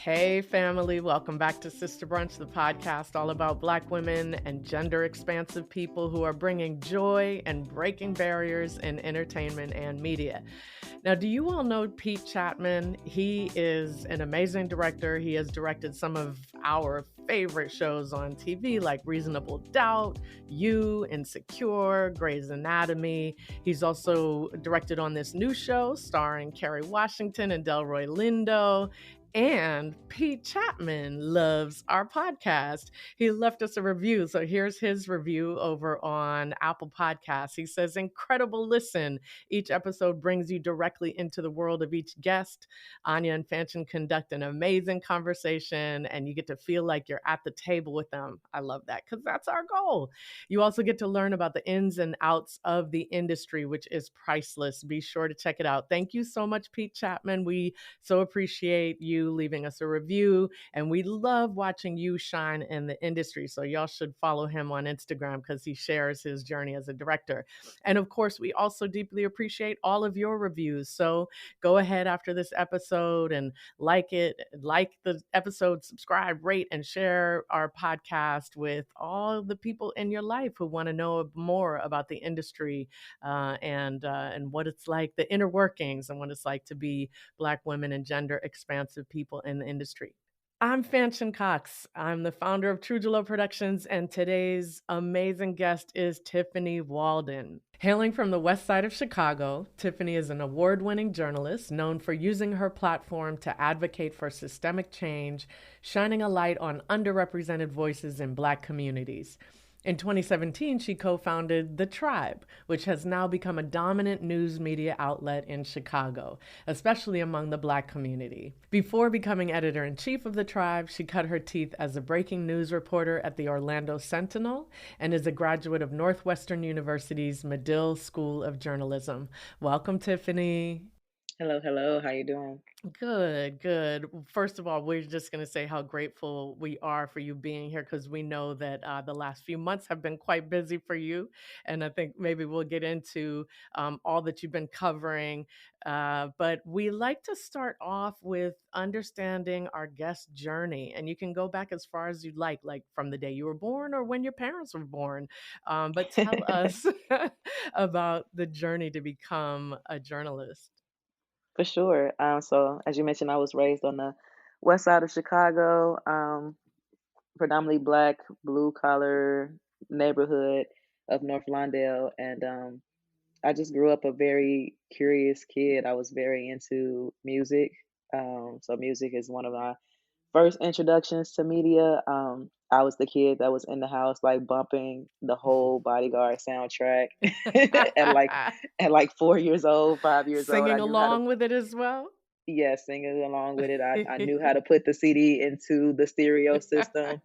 Hey, family, welcome back to Sister Brunch, the podcast all about Black women and gender expansive people who are bringing joy and breaking barriers in entertainment and media. Now, do you all know Pete Chapman? He is an amazing director. He has directed some of our favorite shows on TV like Reasonable Doubt, You, Insecure, Grey's Anatomy. He's also directed on this new show starring Kerry Washington and Delroy Lindo. And Pete Chapman loves our podcast. He left us a review. So here's his review over on Apple Podcasts. He says, incredible listen. Each episode brings you directly into the world of each guest. Anya and Fanshen conduct an amazing conversation, and you get to feel like you're at the table with them. I love that because that's our goal. You also get to learn about the ins and outs of the industry, which is priceless. Be sure to check it out. Thank you so much, Pete Chapman. We so appreciate you leaving us a review, and we love watching you shine in the industry. So y'all should follow him on Instagram because he shares his journey as a director. And of course, we also deeply appreciate all of your reviews. So go ahead after this episode and like the episode, subscribe, rate, and share our podcast with all the people in your life who want to know more about the industry and what it's like, the inner workings, and what it's like to be Black women and gender expansive people in the industry. I'm Fanshen Cox. I'm the founder of TRiiBE Productions, and today's amazing guest is Tiffany Walden. Hailing from the west side of Chicago, Tiffany is an award-winning journalist known for using her platform to advocate for systemic change, shining a light on underrepresented voices in Black communities. In 2017, she co-founded the TRiiBE, which has now become a dominant news media outlet in Chicago, especially among the Black community. Before becoming editor-in-chief of the TRiiBE, she cut her teeth as a breaking news reporter at the Orlando Sentinel and is a graduate of Northwestern University's Medill School of Journalism. Welcome, Tiffany. Hello, hello. How you doing? Good, good. First of all, we're just going to say how grateful we are for you being here because we know that the last few months have been quite busy for you. And I think maybe we'll get into all that you've been covering. But we like to start off with understanding our guest journey. And you can go back as far as you'd like from the day you were born or when your parents were born. But tell us about the journey to become a journalist. For sure. So as you mentioned, I was raised on the west side of Chicago, predominantly black, blue collar neighborhood of North Lawndale, and I just grew up a very curious kid. I was very into music. So music is one of my first introductions to media. I was the kid that was in the house like bumping the whole Bodyguard soundtrack at like at like 4 years old, 5 years old. I Singing knew how to, along with it as well? yeah, singing along with it. I knew how to put the CD into the stereo system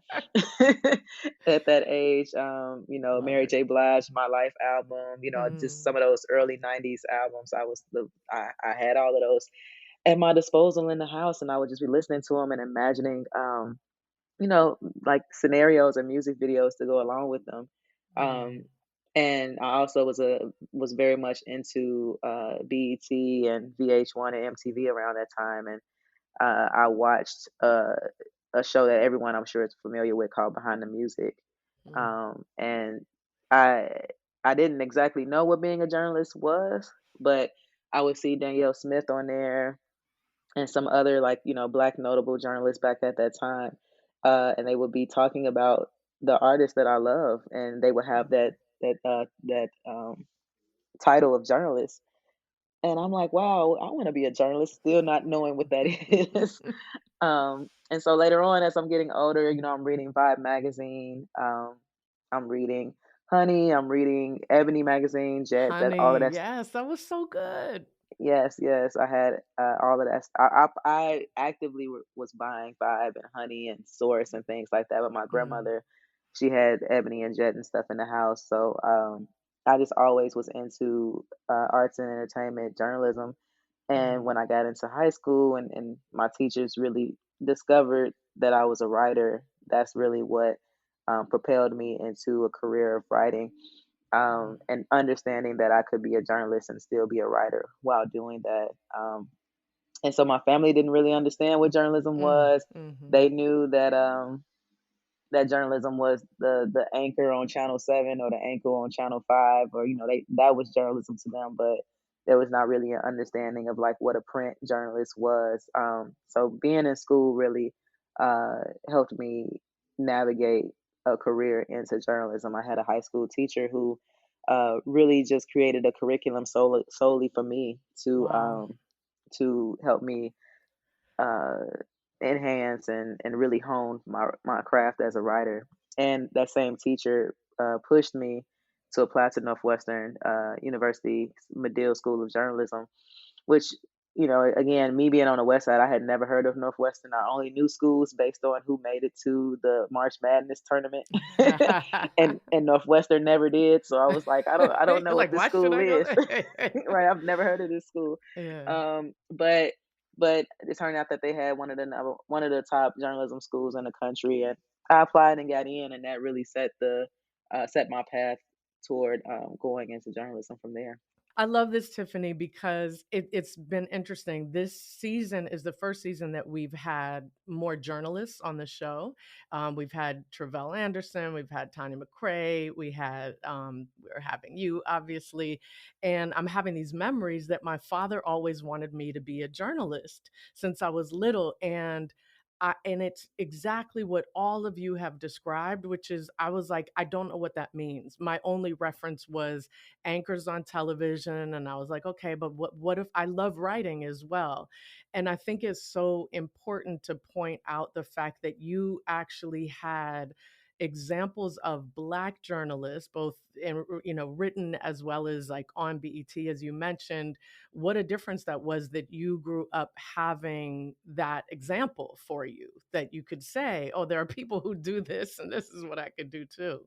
at that age. Love Mary it. J. Blige, My Life album, just some Mm. of those early 90s albums. I had all of those at my disposal in the house, and I would just be listening to them and imagining you know, like scenarios and music videos to go along with them. Um, Mm. and I also was very much into BET and VH1 and MTV around that time, and I watched a show that everyone I'm sure is familiar with called Behind the Music. Mm. And I I didn't exactly know what being a journalist was, but I would see Danielle Smith on there and some other like black notable journalists back at that time, and they would be talking about the artists that I love, and they would have Mhm. that title of journalist, and I'm like, wow, I want to be a journalist, still not knowing what that is. And so later on, as I'm getting older, I'm reading Vibe magazine, I'm reading Honey, I'm reading Ebony magazine, Jet, that all of Honey, that. yes, that was so good. Yes, yes, I had, all of that. I actively was buying Vibe and Honey and Source and things like that, but my Mm. grandmother, she had Ebony and Jet and stuff in the house, so, I just always was into, arts and entertainment, journalism, and Mm. when I got into high school and my teachers really discovered that I was a writer, that's really what, propelled me into a career of writing, Mm. and understanding that I could be a journalist and still be a writer while doing that. And so my family didn't really understand what journalism was. Mhm. They knew that that journalism was the anchor on Channel 7 or the anchor on Channel 5, or they that was journalism to them, but there was not really an understanding of like what a print journalist was. So being in school really helped me navigate a career into journalism. I had a high school teacher who really just created a curriculum solely for me Wow. to help me uh, enhance and really hone my craft as a writer. And that same teacher pushed me to apply to Northwestern University Medill School of Journalism, which, again, me being on the West Side, I had never heard of Northwestern. I only knew schools based on who made it to the March Madness tournament, and Northwestern never did. So I was like, I don't know You're what like, this "Why should school I go is, there?" right? I've never heard of this school. Yeah. But it turned out that they had one of the top journalism schools in the country, and I applied and got in, and that really set my path toward going into journalism from there. I love this, Tiffany, because it's been interesting. This season is the first season that we've had more journalists on the show. We've had Travell Anderson, we've had Tanya McCrae, we're having you, obviously, and I'm having these memories that my father always wanted me to be a journalist since I was little, and it's exactly what all of you have described, which is I was like, I don't know what that means. My only reference was anchors on television, and I was like, okay, but what if I love writing as well? And I think it's so important to point out the fact that you actually had examples of black journalists, both in, written as well as like on BET, as you mentioned. What a difference that was, that you grew up having that example for you, that you could say, oh, there are people who do this and this is what I could do too.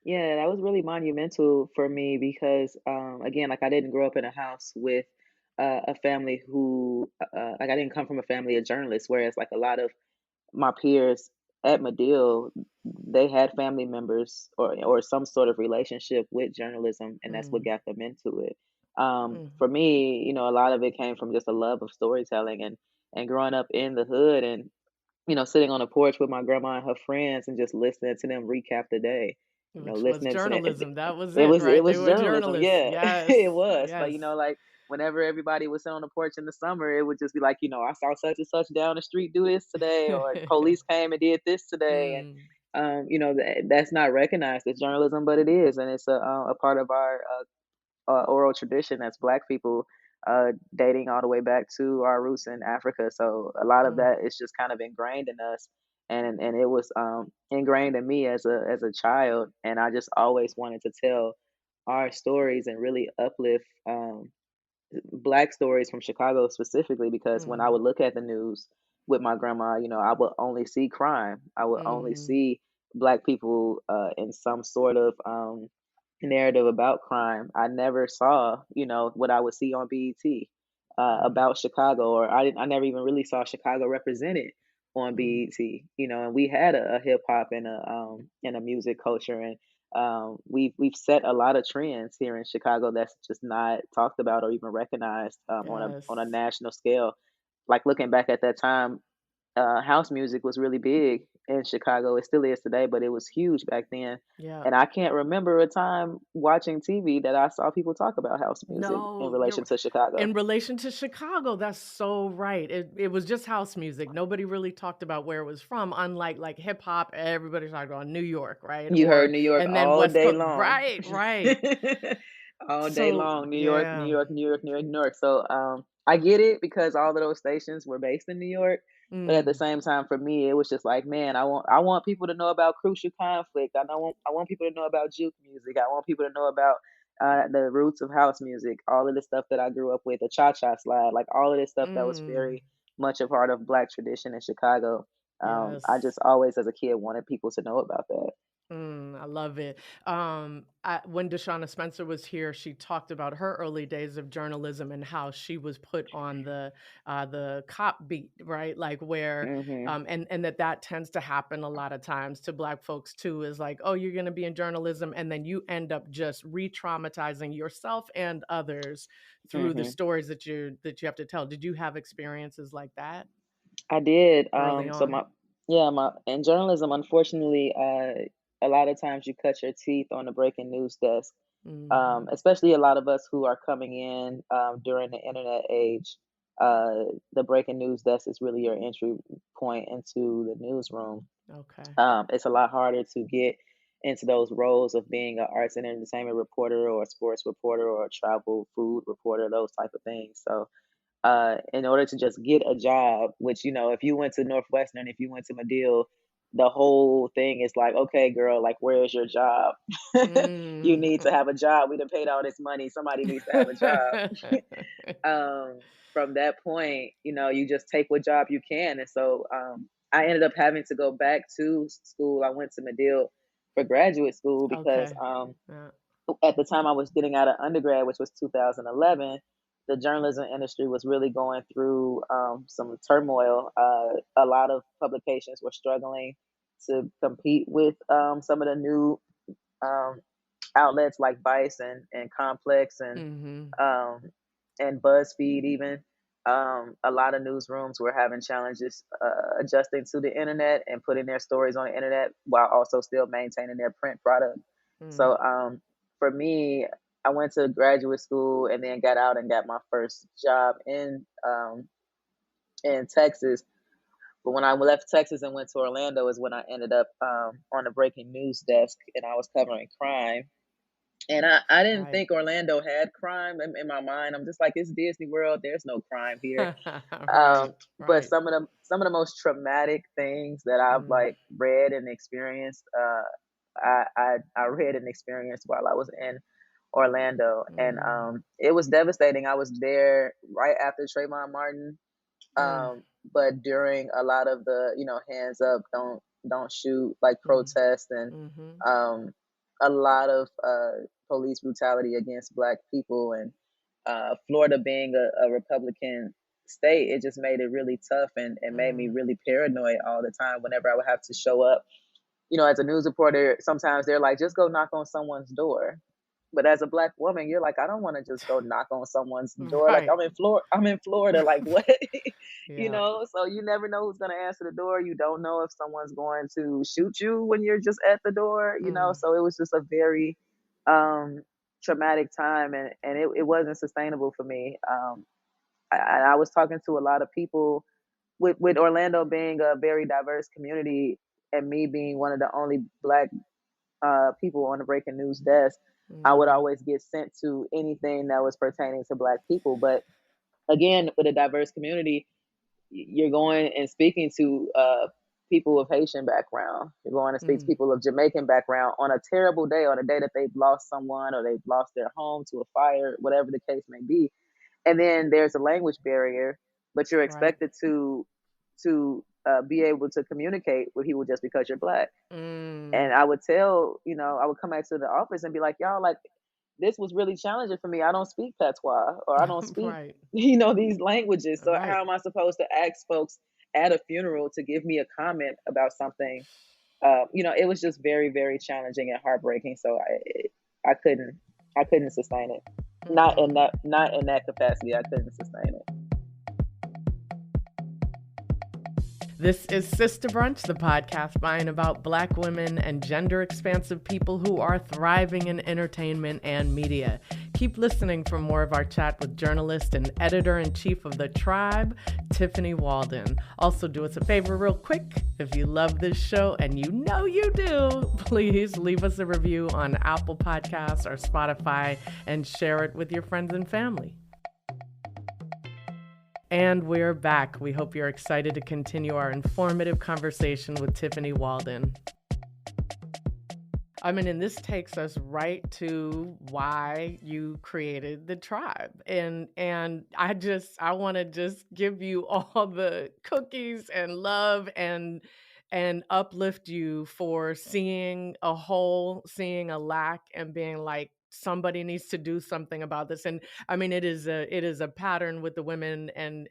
Yeah, that was really monumental for me because, again, like I didn't grow up in a house with a family like I didn't come from a family of journalists, whereas like a lot of my peers at Medill, they had family members or some sort of relationship with journalism, and that's what Mm, got them into it. For mm. me, a lot of it came from just a love of storytelling and growing up in the hood and sitting on the porch with my grandma and her friends and just listening to them recap the day. Which was Listening to them. journalism. That was It it, was it right? They was were journalism, journalists. yeah. Yes. It was. Like, Yes. like whenever everybody was sitting on the porch in the summer, it would just be like, I saw such and such down the street do this today, or police came and did this today. And Mm, that's not recognized as journalism, but it is, and it's a part of our oral tradition as Black people, dating all the way back to our roots in Africa. So a lot of mm, that is just kind of ingrained in us, and it was ingrained in me as a child, and I just always wanted to tell our stories and really uplift Black stories from Chicago specifically, because when I mm, would look at the news with my grandma, I would only see crime. I would only mm, see Black people in some sort of narrative about crime. I never saw, what I would see on BET mm, about Chicago, or I never even really saw Chicago represented on mm. BET. And we had a hip hop and a music culture, and we've set a lot of trends here in Chicago that's just not talked about or even recognized on a Yes. national scale. Like looking back at that time, house music was really big in Chicago. It still is today, but it was huge back then. Yeah. And I can't remember a time watching TV that I saw people talk about house music in No, relation to Chicago. in relation to Chicago, that's so right. It was just house music. Nobody really talked about where it was from, unlike like hip hop, everybody talked about New York, right? You heard Or New York and then all West day Coast. long. Right, right. All day So long. New York, New yeah. York, New York, New York, New York. So I get it because all of those stations were based in New York. But at the Mm, same time, for me, it was just like, man, I want people to know about crucial conflict. I want people to know about juke music. I want people to know about the roots of house music, all of the stuff that I grew up with, the cha cha slide, like all of this stuff that was mm, very much a part of Black tradition in Chicago. I just yes. always, as a kid, wanted people to know about that. I love it. When Deshauna Spencer was here, she talked about her early days of journalism and how she was put on the cop beat, right? Like where, Hmm. and that tends to happen a lot of times to Black folks too. Is like, oh, you're going to be in journalism, and then you end up just re-traumatizing yourself and others through the Hmm. stories that you have to tell. Did you have experiences like that I did. early So on? my in journalism, unfortunately, a lot of times you cut your teeth on the breaking news desk. Hmm. Especially a lot of us who are coming in during the internet age. The breaking news desk is really your entry point into the newsroom. Okay. It's a lot harder to get into those roles of being an arts and entertainment reporter or a sports reporter or a travel food reporter, those type of things. So in order to just get a job, which, if you went to Northwestern, if you went to Medill, the whole thing is like, okay, girl, like, where's your job? You Mm. need to have a job. We done paid all this money. Somebody needs to have a job. From that point, you just take what job you can. And so I ended up having to go back to school. I went to Medill for graduate school because Okay. Yeah. at the time I was getting out of undergrad, which was 2011, the journalism industry was really going through some turmoil. A lot of publications were struggling to compete with some of the new um, outlets like Vice and Complex Mhm. um, and BuzzFeed even. A lot of newsrooms were having challenges adjusting to the internet and putting their stories on the internet while also still maintaining their print product. Mm. So for me, I went to graduate school and then got out and got my first job in Texas. But when I left Texas and went to Orlando is when I ended up on the breaking news desk, and I was covering crime. And I didn't Right. think Orlando had crime in my mind. I'm just like, it's Disney World. There's no crime here. Right. But Right. some of the most traumatic things that I've Mm. like read and experienced, I read and experienced while I was in Orlando, and Mm. it was devastating. I was there right after Trayvon Martin, Mm. but during a lot of the hands up, don't shoot like Mm. protests and Mhm. um, a lot of police brutality against Black people, and Florida being a Republican state, it just made it really tough and made me Mm. really paranoid all the time whenever I would have to show up. As a news reporter, sometimes they're like, just go knock on someone's door. But as a Black woman, you're like, I don't want to just go knock on someone's door. Like, Right. I'm in Florida. Like, what? Yeah. So you never know who's going to answer the door. You don't know if someone's going to shoot you when you're just at the door. Mm. So it was just a very um, traumatic time, and it wasn't sustainable for me. I was talking to a lot of people with Orlando being a very diverse community and me being one of the only Black people on the breaking news desk. I would Mm. always get sent to anything that was pertaining to Black people. But again, with a diverse community, you're going and speaking to people of Haitian background. You're going to speak to Mm. people of Jamaican background on a terrible day, on a day that they've lost someone or they've lost their home to a fire, whatever the case may be. And then there's a language barrier, but you're Right. expected to be able to communicate with people just because you're Black. Mm. And I would I would come back to the office and be like, y'all, like, this was really challenging for me. I don't speak patois or I don't speak, Right. these languages. So Right. how am I supposed to ask folks at a funeral to give me a comment about something? It was just very, very challenging and heartbreaking. So I couldn't sustain it. Not in that capacity. I couldn't sustain it. This is Sister Brunch, the podcast by and about Black women and gender expansive people who are thriving in entertainment and media. Keep listening for more of our chat with journalist and editor-in-chief of the TRiiBE, Tiffany Walden. Also, do us a favor real quick. If you love this show, and you know you do, please leave us a review on Apple Podcasts or Spotify and share it with your friends and family. And we're back. We hope you're excited to continue our informative conversation with Tiffany Walden. I mean, and this takes us right to why you created the TRiiBE. And I want to just give you all the cookies and love and and uplift you for seeing a hole, seeing a lack, and being like, somebody needs to do something about this. And I mean, it is a pattern with the women and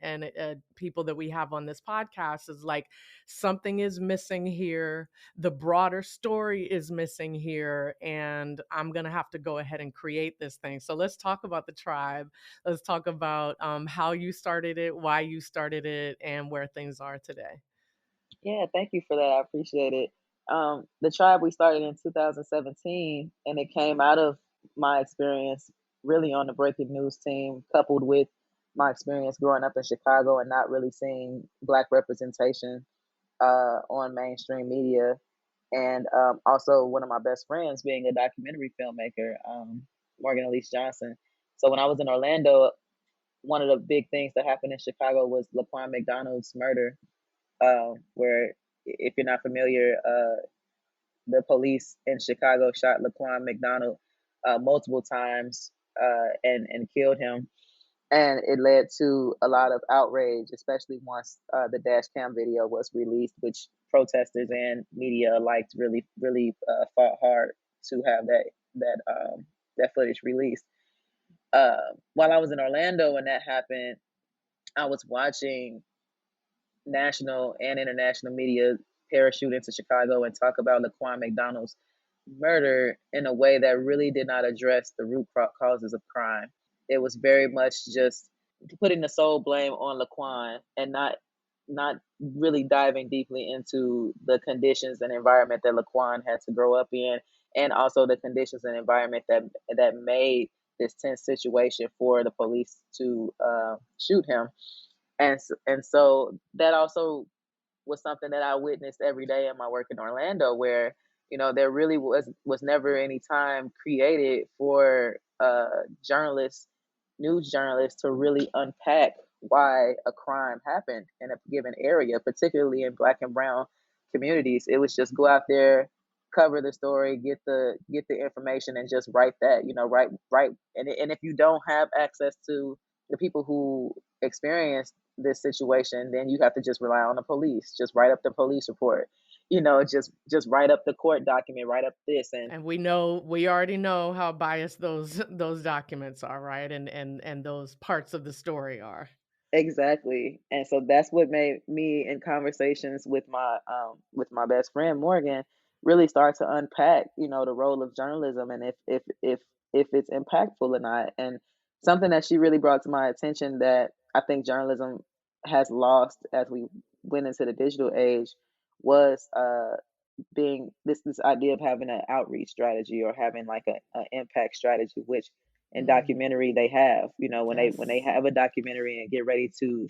people that we have on this podcast, is like, something is missing here, the broader story is missing here, and I'm gonna have to go ahead and create this thing. So let's talk about the tribe. Let's talk about how you started it, why you started it, and where things are today. Yeah, thank you for that. I appreciate it. The tribe we started in 2017, and it came out of my experience really on the breaking news team, coupled with my experience growing up in Chicago and not really seeing Black representation on mainstream media. And also one of my best friends being a documentary filmmaker, Morgan Elise Johnson. So when I was in Orlando, one of the big things that happened in Chicago was Laquan McDonald's murder, where, if you're not familiar, the police in Chicago shot Laquan McDonald multiple times, and killed him. And it led to a lot of outrage, especially once the dash cam video was released, which protesters and media alike really fought hard to have that footage released. While I was in Orlando when that happened, I was watching national and international media parachute into Chicago and talk about Laquan McDonald's murder in a way that really did not address the root causes of crime. It was very much just putting the sole blame on Laquan and not really diving deeply into the conditions and environment that Laquan had to grow up in, and also the conditions and environment that made this tense situation for the police to shoot him. And so that also was something that I witnessed every day in my work in Orlando, where there really was never any time created for journalists, news journalists, to really unpack why a crime happened in a given area, particularly in Black and Brown communities. It was just go out there, cover the story, get the information, and just write that. Write. And if you don't have access to the people who experienced this situation, then you have to just rely on the police. Just write up the police report. Just write up the court document. Write up this. And And we already know how biased those documents are, right? And those parts of the story are. exactly. And so that's what made me, in conversations with my best friend Morgan, really start to unpack, the role of journalism, and if it's impactful or not. And something that she really brought to my attention that I think journalism has lost as we went into the digital age was being this idea of having an outreach strategy, or having like a impact strategy, which in Mm, documentary they have. When they yes. have a documentary and get ready to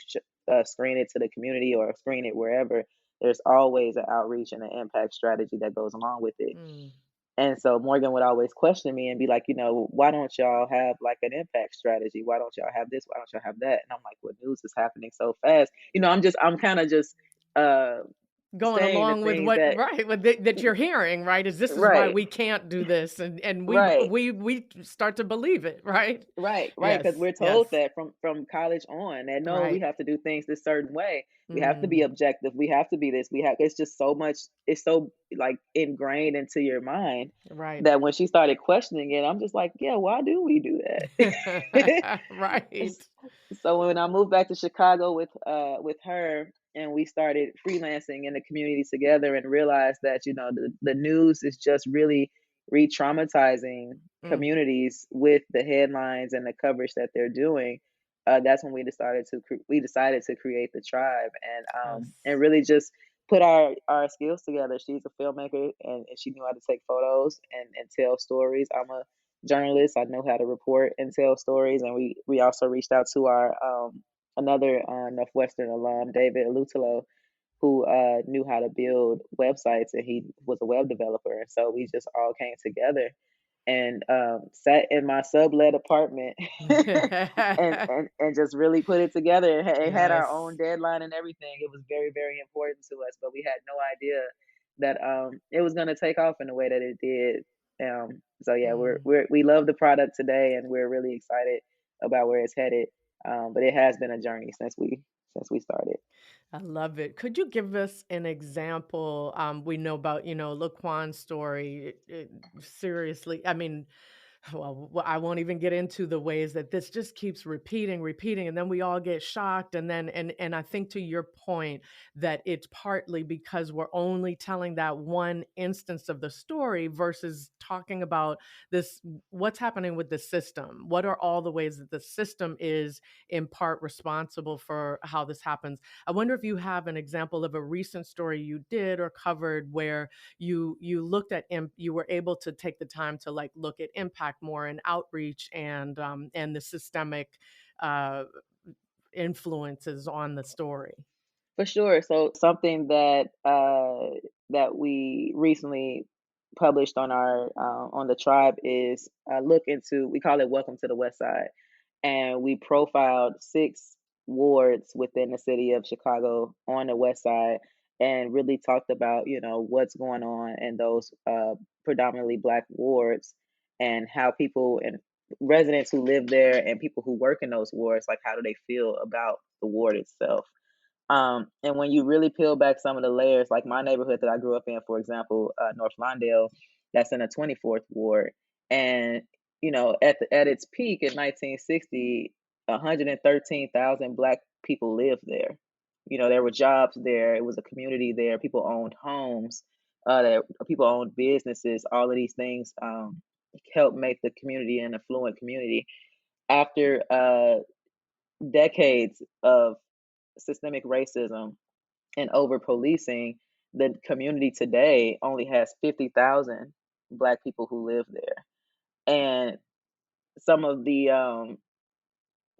screen it to the community or screen it wherever, there's always an outreach and an impact strategy that goes along with it. Mm. And so Morgan would always question me and be like, why don't y'all have like an impact strategy? Why don't y'all have this? Why don't y'all have that? And I'm like, what, news is happening so fast? I'm kind of just uh Going saying the along with things what, that right, with that you're hearing, right? Is this is why right, we can't do this, and we right. we start to believe it, right? Right, because Yes, we're told yes, that from college on, that no, we right. have to do things this certain way. We have to be Mm, objective. We have to be this. We have. It's just so much. It's so like ingrained into your mind right. that when she started questioning it, I'm just like, yeah, why do we do that? Right. So when I moved back to Chicago with her, and we started freelancing in the community together, and realized that the news is just really re-traumatizing Mm, communities with the headlines and the coverage that they're doing. That's when we decided to create the tribe, and yes. really just put our skills together. She's a filmmaker, and she knew how to take photos and tell stories. I'm a journalist. I know how to report and tell stories. And we also reached out to our another Northwestern alum, David Lutelo, who knew how to build websites, and he was a web developer. And so we just all came together and sat in my sublet apartment and just really put it together, and had our own Yes. deadline and everything. It was very, very important to us, but we had no idea that it was going to take off in the way that it did. So yeah, Mm. we love the product today, and we're really excited about where it's headed. But it has been a journey since we started. I love it. Could you give us an example? We know about, Laquan's story. Seriously, I mean, well, I won't even get into the ways that this just keeps repeating, repeating, and then we all get shocked. And then, and I think to your point that it's partly because we're only telling that one instance of the story versus talking about this, what's happening with the system. What are all the ways that the system is in part responsible for how this happens? I wonder if you have an example of a recent story you did or covered where you looked at you were able to take the time to like look at impact more and outreach and the systemic uh influences on the story. For sure. So something that that we recently published on our on the tribe is a look into, we call it Welcome to the West Side, and we profiled 6 wards within the city of Chicago on the West Side, and really talked about, what's going on in those predominantly Black wards, and how people and residents who live there and people who work in those wards, like, how do they feel about the ward itself. And when you really peel back some of the layers, like my neighborhood that I grew up in, for example, North Lawndale, that's in the 24th ward. And, at its peak in 1960, 113,000 Black people lived there. There were jobs there. It was a community there. People owned homes. People owned businesses. All of these things helped make the community an affluent community. After decades of systemic racism and over policing, the community today only has 50,000 Black people who live there. And some of the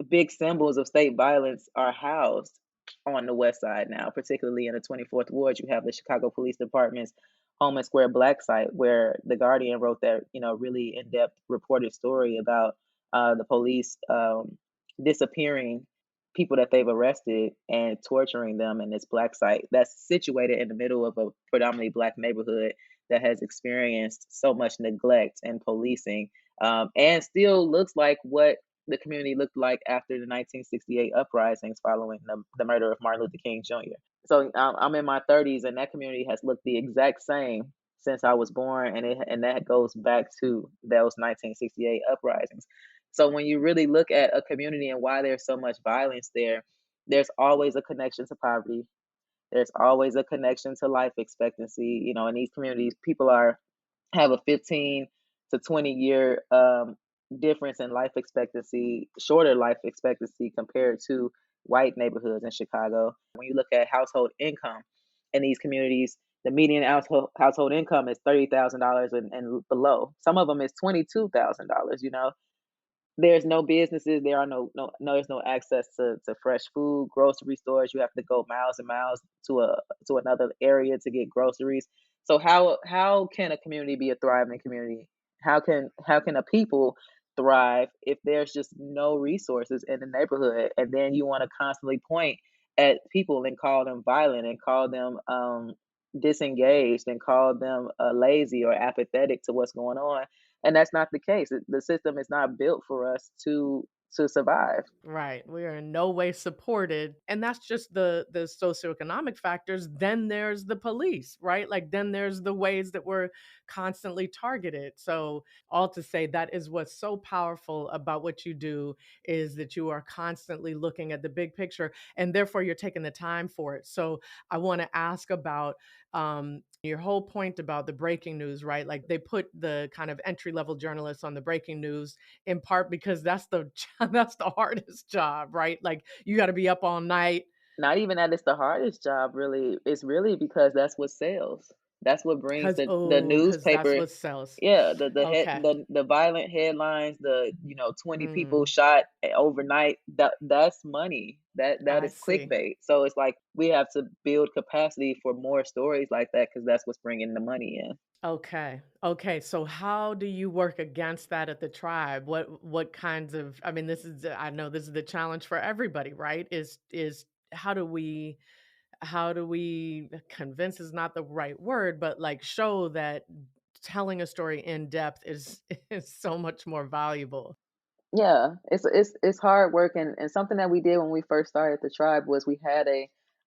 big symbols of state violence are housed on the West Side now, particularly in the 24th Ward. You have the Chicago Police Department's Home and Square Black site, where The Guardian wrote that, really in depth reported story about the police disappearing people that they've arrested and torturing them in this Black site that's situated in the middle of a predominantly Black neighborhood that has experienced so much neglect and policing, and still looks like what the community looked like after the 1968 uprisings following the murder of Martin Luther King Jr. So I'm in my 30s, and that community has looked the exact same since I was born, and that goes back to those 1968 uprisings. So when you really look at a community and why there's so much violence there, there's always a connection to poverty. There's always a connection to life expectancy. In these communities, people have a 15 to 20-year difference in life expectancy, shorter life expectancy compared to white neighborhoods in Chicago. When you look at household income in these communities, the median household income is $30,000 and below. Some of them is $22,000. There's no businesses. There are there's no access to fresh food, grocery stores. You have to go miles and miles to another area to get groceries. So how can a community be a thriving community? How can a people thrive if there's just no resources in the neighborhood? And then you want to constantly point at people and call them violent and call them disengaged and call them lazy or apathetic to what's going on, and that's not the case. The system is not built for us to survive. Right. We are in no way supported. And that's just the socioeconomic factors. Then there's the police, right? Like then there's the ways that we're constantly targeted. So all to say that is what's so powerful about what you do is that you are constantly looking at the big picture and therefore you're taking the time for it. So I want to ask about your whole point about the breaking news, right? Like they put the kind of entry level journalists on the breaking news in part because that's the that's the hardest job, right? Like you got to be up all night Not even that it's the hardest job, really. It's really because that's what sells. That's what brings the cuz that's newspaper. what sells. Yeah, Okay. the violent headlines, the 20 people Mm, shot overnight. That's money. That I is see. clickbait. So it's like we have to build capacity for more stories like that because that's what's bringing the money in. Okay. Okay. So how do you work against that at the tribe? What kinds of I mean I know this is the challenge for everybody, right? Is how do we convince is not the right word, but like show that telling a story in depth is is so much more valuable. Yeah, it's hard work, and something that we did when we first started the tribe was we had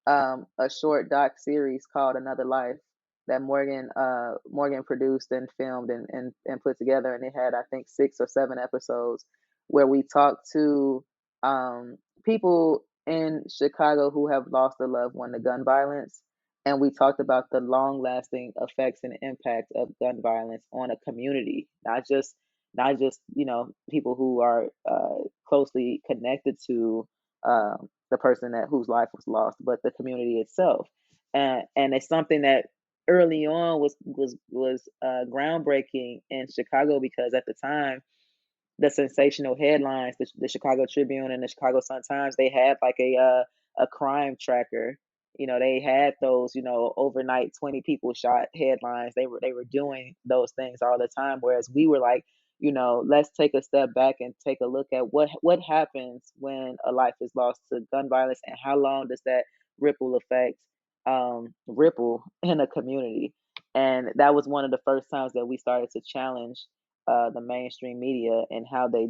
a short doc series called Another Life that Morgan produced and filmed and put together, and it had, I think, 6 or 7 episodes where we talked to people in Chicago who have lost a loved one to gun violence, and we talked about the long lasting effects and impact of gun violence on a community, not just people who are closely connected to the person that whose life was lost, but the community itself. And it's something that early on was groundbreaking in Chicago, because at the time the sensational headlines, the Chicago Tribune and the Chicago Sun-Times, they had like a crime tracker. They had those, overnight 20 people shot headlines. They were doing those things all the time. Whereas we were like, let's take a step back and take a look at what happens when a life is lost to gun violence, and how long does that ripple effect ripple in a community. And that was one of the first times that we started to challenge the mainstream media and how they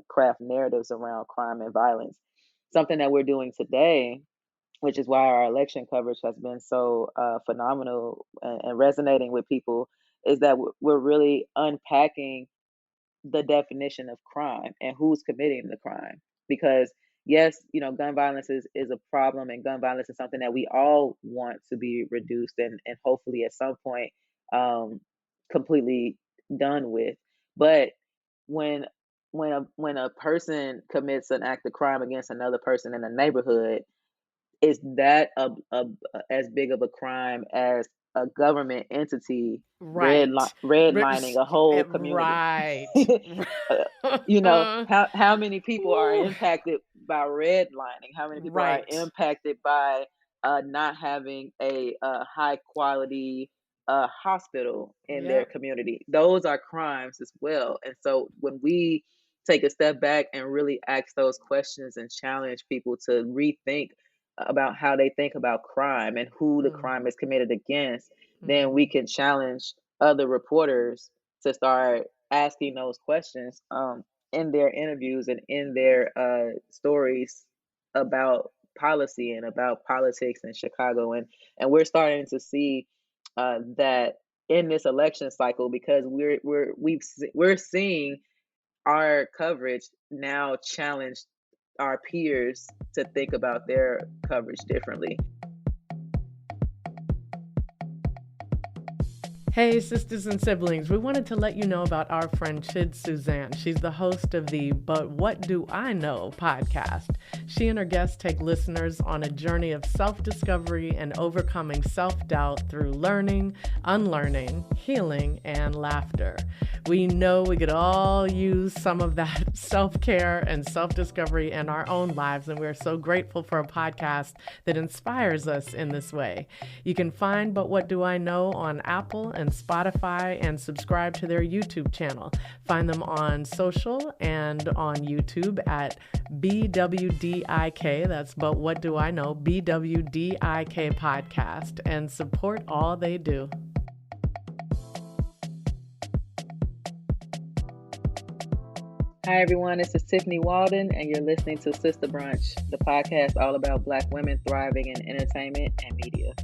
craft narratives around crime and violence. Something that we're doing today, which is why our election coverage has been so phenomenal and resonating with people, is that we're really unpacking the definition of crime and who's committing the crime. Because yes, gun violence is a problem, and gun violence is something that we all want to be reduced and hopefully at some point um, completely done with. But when when a person commits an act of crime against another person in a neighborhood, is that as big of a crime as a government entity Right. redlining a whole community? Right. Uh, how many people are Ooh, impacted by redlining? How many people are right. impacted by not having a high quality hospital in their Yep. community? Those are crimes as well. And so when we take a step back and really ask those questions and challenge people to rethink about how they think about crime and who the Mm, crime is committed against, then we mm, can challenge other reporters to start asking those questions in their interviews and in their stories about policy and about politics in Chicago. And we're starting to see that in this election cycle, because we're seeing our coverage now challenge our peers to think about their coverage differently. Hey, sisters and siblings, we wanted to let you know about our friend Chid Suzanne. She's the host of the But What Do I Know podcast. She and her guests take listeners on a journey of self-discovery and overcoming self-doubt through learning, unlearning, healing, and laughter. We know we could all use some of that self-care and self-discovery in our own lives, and we're so grateful for a podcast that inspires us in this way. You can find But What Do I Know on Apple and Spotify, and subscribe to their YouTube channel. Find them on social and on YouTube at BWDIK, that's But What Do I Know, BWDIK podcast, and support all they do. Hi, everyone. This is Tiffany Walden, and you're listening to Sister Brunch, the podcast all about Black women thriving in entertainment and media.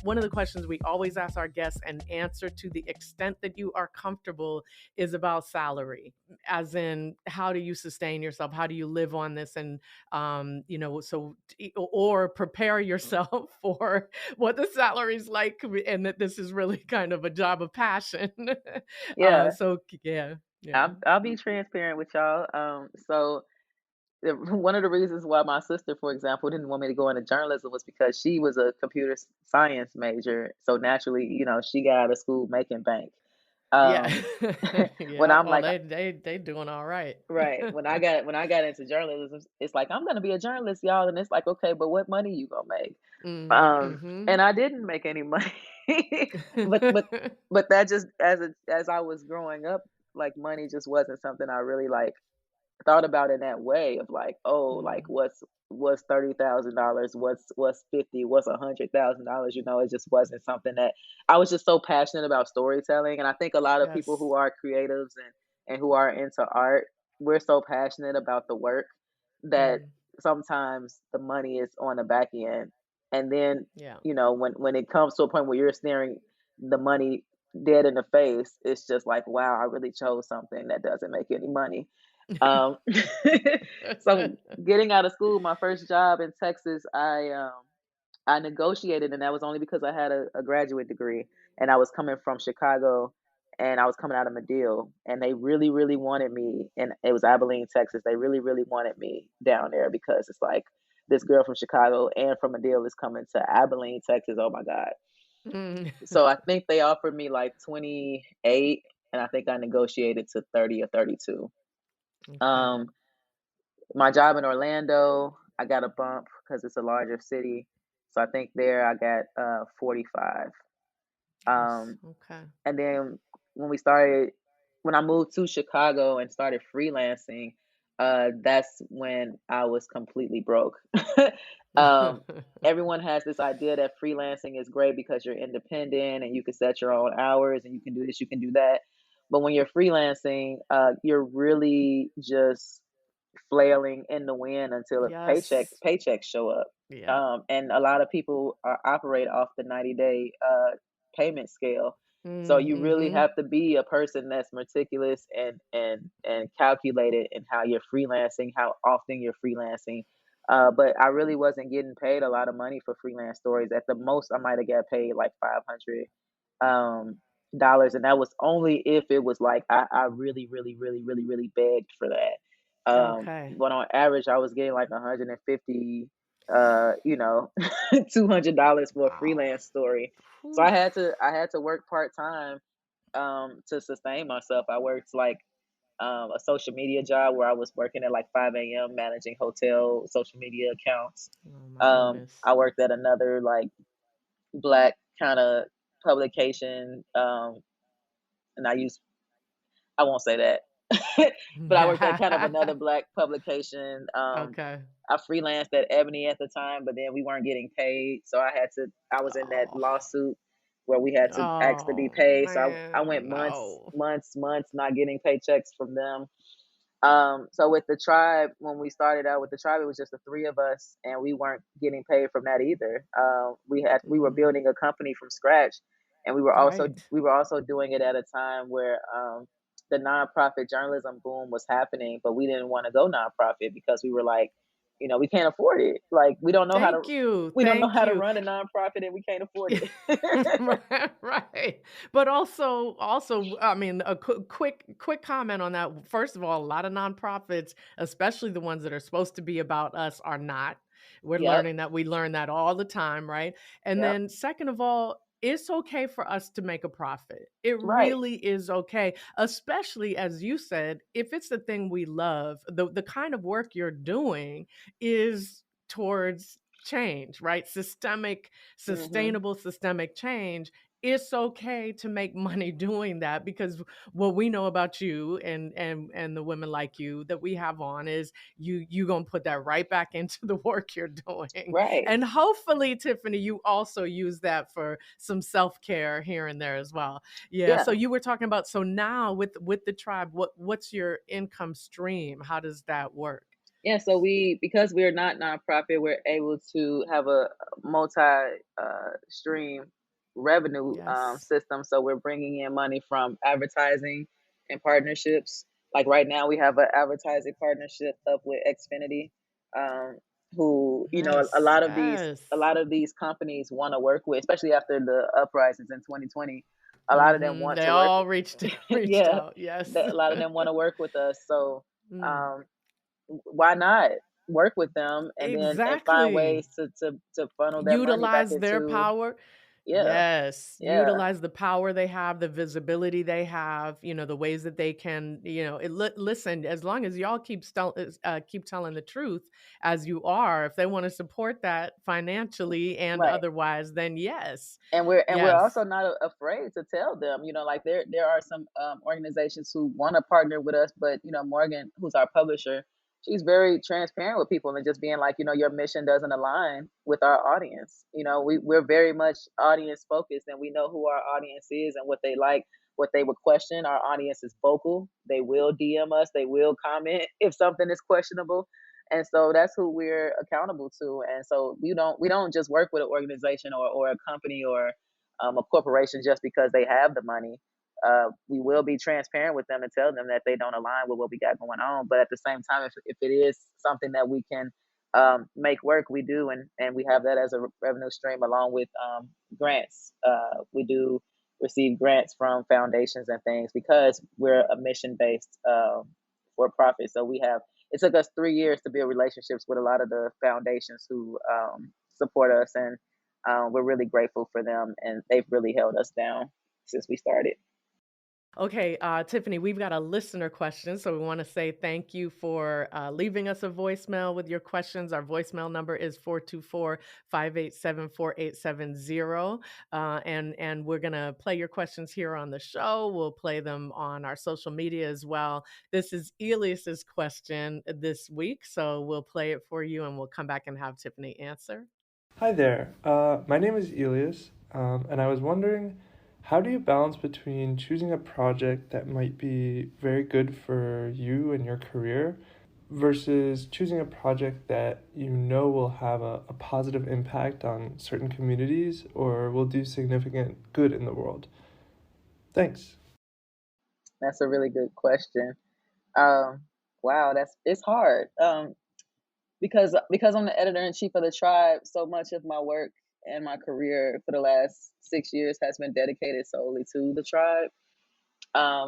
One of the questions we always ask our guests and answer to the extent that you are comfortable is about salary, as in, how do you sustain yourself? How do you live on this? And, or prepare yourself for what the salary's like, and that this is really kind of a job of passion. Yeah, Yeah. I'll be transparent with y'all. So one of the reasons why my sister, for example, didn't want me to go into journalism was because she was a computer science major. So naturally, she got out of school making bank. Yeah. Um, when Yeah. I'm Oh, like, they doing all right. right, when I got into journalism, it's like, I'm gonna be a journalist, y'all, and it's like, okay, but what money you gonna make? Mm-hmm. And I didn't make any money, but but but that just as I was growing up, like money just wasn't something I really like thought about in that way of like, oh, like Mm, what's $30,000, what's 50, what's $100,000. It just wasn't something that I was just so passionate about storytelling. And I think a lot of people yes. who are creatives and who are into art, we're so passionate about the work that Mm. sometimes the money is on the back end, and then Yeah. when it comes to a point where you're staring the money dead in the face, it's just like, wow, I really chose something that doesn't make any money. um so getting out of school, my first job in Texas, I negotiated, and that was only because I had a graduate degree, and I was coming from Chicago, and I was coming out of Medill, and they really, really wanted me, and it was Abilene, Texas. They really, really wanted me down there because it's like this girl from Chicago and from Medill is coming to Abilene, Texas. Oh my God. Mm. So I think they offered me like 28, and I think I negotiated to 30 or 32. Okay. Um, my job in Orlando, I got a bump because it's a larger city. So I think there I got 45. Nice. Um, Okay. and then when we started, when I moved to Chicago and started freelancing, that's when I was completely broke. um, Everyone has this idea that freelancing is great because you're independent and you can set your own hours and you can do this, you can do that. But when you're freelancing, you're really just flailing in the wind until a Yes. paychecks show up. Yeah. And a lot of people operate off the 90-day payment scale. So you really Mm-hmm. have to be a person that's meticulous and calculated in how you're freelancing, how often you're freelancing. But I really wasn't getting paid a lot of money for freelance stories. At the most, I might have got paid like 500 um, dollars, and that was only if it was like I really, really, really, really, really begged for that. Okay. But on average, I was getting like 150, $200 for a Wow. freelance story. So Whew. I had to work part time to sustain myself. I worked like a social media job where I was working at like 5 a.m. managing hotel social media accounts. Oh my goodness. I worked at another like black kind of publication, and I won't say that, but I worked at kind of another black publication. Okay. I freelanced at Ebony at the time, but then we weren't getting paid, so I was in that Oh. lawsuit where we had to ask to be Oh paid. So I went man. months, No. months, months not getting paychecks from them. So with the tribe, when we started out with the tribe, it was just the three of us, and we weren't getting paid from that either. We were Mm, building a company from scratch, and right. we were also doing it at a time where the nonprofit journalism boom was happening, but we didn't want to go nonprofit because we were like, we can't afford it. Like Thank you. we don't know Thank how to you. run a nonprofit, and we can't afford it. Right, right. But also, I mean, a quick comment on that. First of all, a lot of nonprofits, especially the ones that are supposed to be about us, are not. We're Yep, learning that. We learn that all the time, right? And yep, then second of all, it's okay for us to make a profit. It right. really is okay, especially as you said, if it's the thing we love, the kind of work you're doing is towards change, right? Hmm. Sustainable systemic change. It's okay to make money doing that because what we know about you and the women like you that we have on is you gonna put that right back into the work you're doing. Right. And hopefully, Tiffany, you also use that for some self-care here and there as well. Yeah. So Yeah. you were talking about, so now with the tribe, what's your income stream? How does that work? Yeah, so because we're not nonprofit, we're able to have a multi stream revenue Yes. system. So we're bringing in money from advertising and partnerships. Like right now, we have an advertising partnership up with Xfinity, who Nice. a Yes. lot of these companies want to work with, especially after the uprisings in 2020. A lot of them Mhm. want They to work. all reached Yeah, out. Yes. a lot of them want to work with us. So. Mm. Um, why not work with them and find Exactly. ways to funnel that money back Utilize their into. power. Yeah, Yes, yeah, utilize the power they have, the visibility they have, the ways that they can, listen, as long as y'all keep telling the truth as you are, if they want to support that financially and right. otherwise, then yes. And we're Yes. also not afraid to tell them, like there are some organizations who want to partner with us, but Morgan, who's our publisher, she's very transparent with people and just being like, your mission doesn't align with our audience. We're very much audience focused, and we know who our audience is and what they like, what they would question. Our audience is vocal. They will DM us, they will comment if something is questionable. And so that's who we're accountable to. And so we don't just work with an organization or a company or a corporation just because they have the money. We will be transparent with them and tell them that they don't align with what we got going on. But at the same time, if it is something that we can make work, we do, and we have that as a revenue stream along with grants. We do receive grants from foundations and things because we're a mission based for profit. So we have it took us 3 years to build relationships with a lot of the foundations who support us, and we're really grateful for them, and they've really held us down since we started. Okay, Tiffany, we've got a listener question. So we want to say thank you for leaving us a voicemail with your questions. Our voicemail number is 424-587-4870. And we're going to play your questions here on the show. We'll play them on our social media as well. This is Elias's question this week. So we'll play it for you and we'll come back and have Tiffany answer. Hi there. My name is Elias, and I was wondering, how do you balance between choosing a project that might be very good for you and your career versus choosing a project that you know will have a positive impact on certain communities or will do significant good in the world? Thanks. That's a really good question. Um, wow, that's it's hard because I'm the editor in chief of the tribe. So much of my work and my career for the last 6 years has been dedicated solely to the tribe.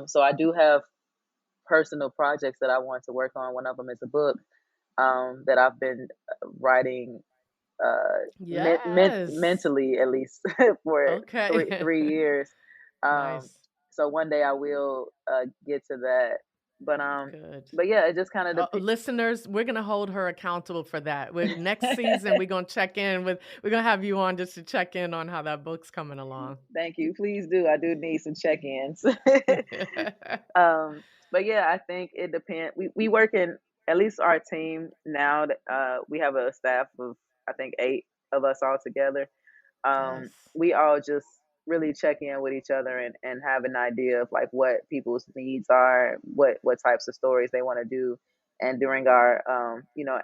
So I do have personal projects that I want to work on. One of them is a book that I've been writing Yes. mentally at least for three Okay. three years. Um, Nice. so one day I will get to that. But Good. yeah, it just kind of depends. Listeners, we're gonna hold her accountable for that. Next season, we're gonna check in with. We're gonna have you on just to check in on how that book's coming along. Thank you. Please do. I do need some check-ins. But yeah, I think it depends. We work in at least our team now. We have a staff of I think 8 of us all together. Nice. We all just really check in with each other and have an idea of like what people's needs are, what types of stories they want to do. And during our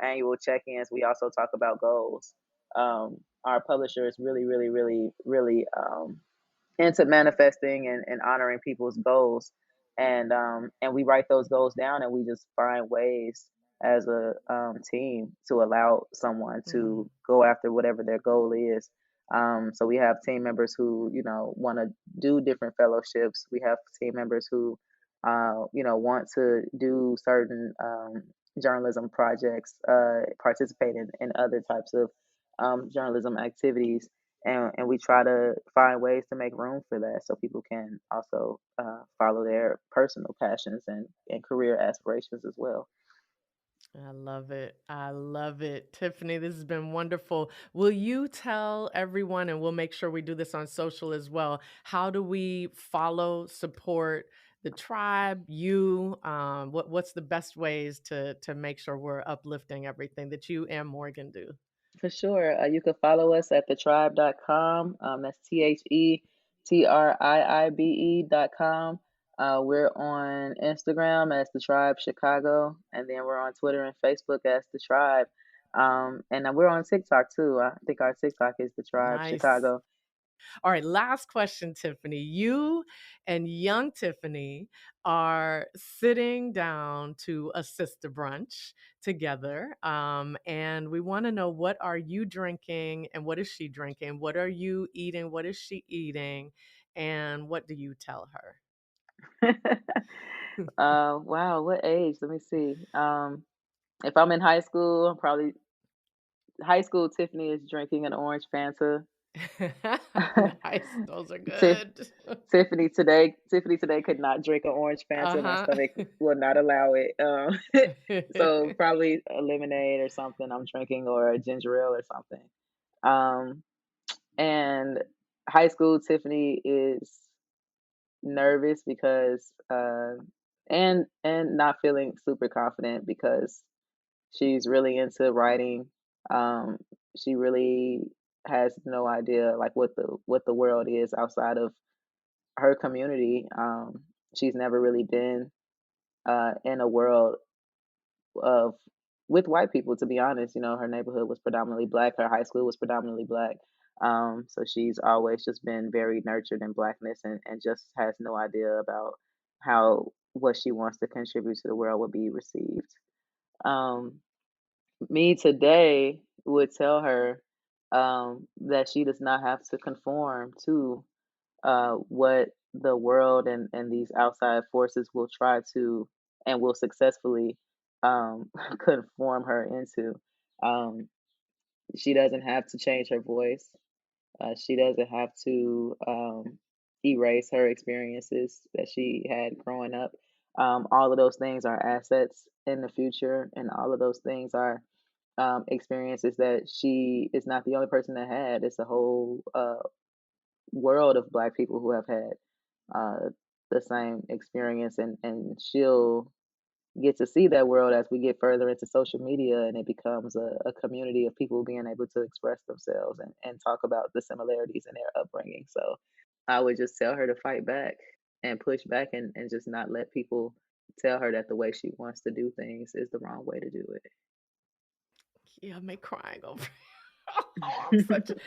annual check-ins, we also talk about goals. Our publisher is really into manifesting and honoring people's goals, and we write those goals down, and we just find ways as a team to allow someone Mm, to go after whatever their goal is. So we have team members who want to do different fellowships. We have team members who want to do certain journalism projects, participate in other types of journalism activities, and we try to find ways to make room for that so people can also follow their personal passions and career aspirations as well. I love it. I love it. Tiffany, this has been wonderful. Will you tell everyone, and we'll make sure we do this on social as well, how do we follow, support the tribe, you? What's the best ways to make sure we're uplifting everything that you and Morgan do? For sure. You can follow us at thetribe.com. That's TheTriiBE.com. We're on Instagram as The Tribe Chicago, and then we're on Twitter and Facebook as The Tribe. And we're on TikTok too. I think our TikTok is The Tribe Nice. Chicago. All right, last question, Tiffany. You and young Tiffany are sitting down to a sister brunch together. And we want to know, what are you drinking and what is she drinking? What are you eating? What is she eating? And what do you tell her? Wow, what age? Let me see. If I'm in high school, I'm probably high school. Tiffany is drinking an orange Fanta. Nice. Those are Tiff, good. Tiffany today could not drink an orange Fanta. My Uh-huh. stomach will not allow it. So probably a lemonade or something I'm drinking, or a ginger ale or something. Um, and high school Tiffany is nervous because and not feeling super confident because she's really into writing. Um, she really has no idea like what the world is outside of her community. She's never really been in a world of with white people, to be honest. Her neighborhood was predominantly black, her high school was predominantly black. So she's always just been very nurtured in blackness, and just has no idea about how what she wants to contribute to the world would be received. Um, Me today would tell her that she does not have to conform to what the world and these outside forces will try to and will successfully conform her into. Um, she doesn't have to change her voice. She doesn't have to erase her experiences that she had growing up. All of those things are assets in the future, and all of those things are experiences that she is not the only person that had. It's a whole world of Black people who have had uh, the same experience, and she'll get to see that world as we get further into social media, and it becomes a community of people being able to express themselves and talk about the similarities in their upbringing. So I would just tell her to fight back and push back, and just not let people tell her that the way she wants to do things is the wrong way to do Yeah, me crying over. Oh, I'm such a, it.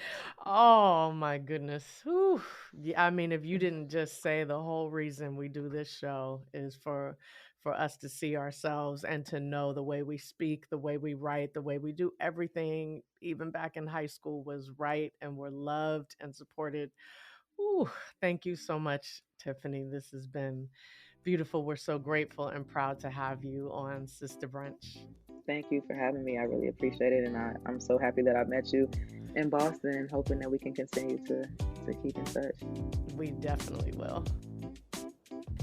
oh my goodness. Whew. Yeah, I mean, if you didn't just say the whole reason we do this show is for us to see ourselves and to know the way we speak, the way we write, the way we do everything, even back in high school, was right and we're loved and supported. Ooh, thank you so much, Tiffany. This has been beautiful. We're so grateful and proud to have you on Sister Brunch. Thank you for having me. I really appreciate it, and I'm so happy that I met you in Boston, hoping that we can continue to keep in touch. We definitely will.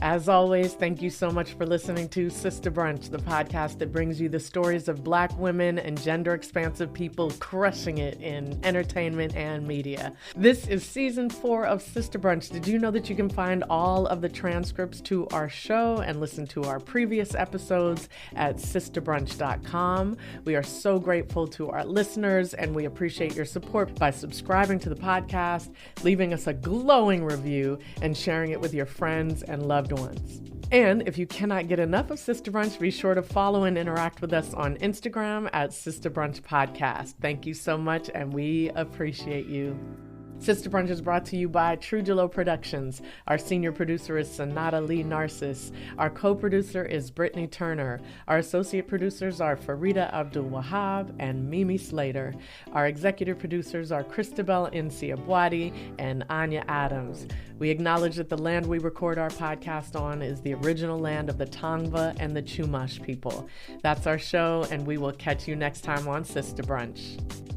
As always, thank you so much for listening to Sister Brunch, the podcast that brings you the stories of Black women and gender expansive people crushing it in entertainment and media. This is season 4 of Sister Brunch. Did you know that you can find all of the transcripts to our show and listen to our previous episodes at sisterbrunch.com? We are so grateful to our listeners, and we appreciate your support by subscribing to the podcast, leaving us a glowing review, and sharing it with your friends and loved ones. And if you cannot get enough of Sister Brunch, be sure to follow and interact with us on Instagram at Sister Brunch Podcast. Thank you so much, and we appreciate you. Sister Brunch is brought to you by TRiiBE Productions. Our senior producer is Sonata Lee Narcis. Our co-producer is Brittany Turner. Our associate producers are Farida Abdul Wahab and Mimi Slater. Our executive producers are Christabel Nsiabwadi and Anya Adams. We acknowledge that the land we record our podcast on is the original land of the Tongva and the Chumash people. That's our show, and we will catch you next time on Sister Brunch.